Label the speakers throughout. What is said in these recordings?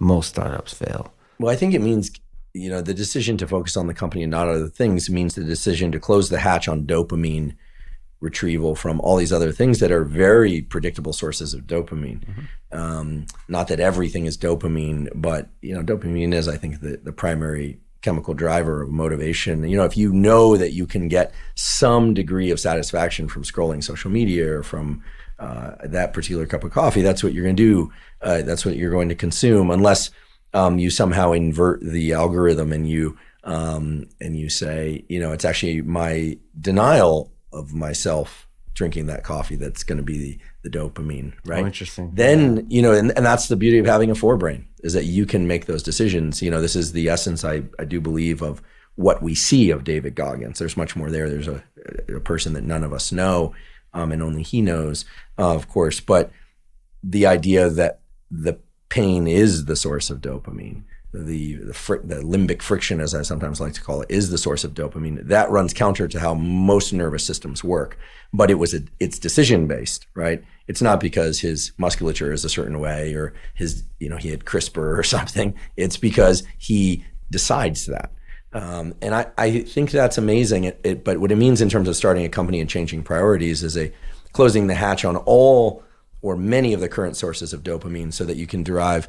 Speaker 1: most startups fail?
Speaker 2: Well, I think it means, the decision to focus on the company and not other things means the decision to close the hatch on dopamine retrieval from all these other things that are very predictable sources of dopamine. Not that everything is dopamine, but dopamine is, I think, the primary chemical driver of motivation. If you know that you can get some degree of satisfaction from scrolling social media or from that particular cup of coffee, that's what you're going to do. That's what you're going to consume, unless you somehow invert the algorithm and you say, it's actually my denial of myself drinking that coffee that's going to be the dopamine, right?
Speaker 1: Oh, interesting.
Speaker 2: Then, and that's the beauty of having a forebrain, is that you can make those decisions. This is the essence, I do believe, of what we see of David Goggins. There's much more there. There's a person that none of us know, and only he knows, of course. But the idea that the pain is the source of dopamine, the limbic friction, as I sometimes like to call it, is the source of dopamine. That runs counter to how most nervous systems work. But it's decision based, right? It's not because his musculature is a certain way or he had CRISPR or something. It's because he decides that. And I think that's amazing. But what it means in terms of starting a company and changing priorities is closing the hatch on all or many of the current sources of dopamine so that you can derive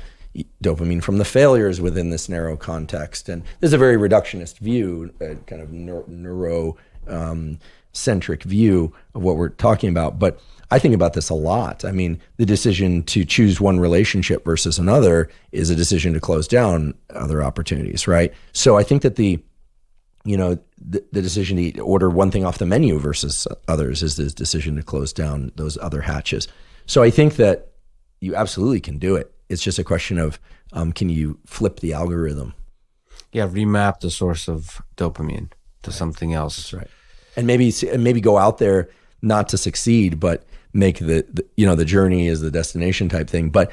Speaker 2: dopamine from the failures within this narrow context. And this is a very reductionist view, a kind of neuro-centric view of what we're talking about. But I think about this a lot. I mean, the decision to choose one relationship versus another is a decision to close down other opportunities, right? So I think that the decision to order one thing off the menu versus others is the decision to close down those other hatches. So I think that you absolutely can do it. It's just a question of, can you flip the algorithm?
Speaker 1: Yeah, remap the source of dopamine to something else.
Speaker 2: That's right. And maybe go out there not to succeed, but make the journey is the destination type thing. But,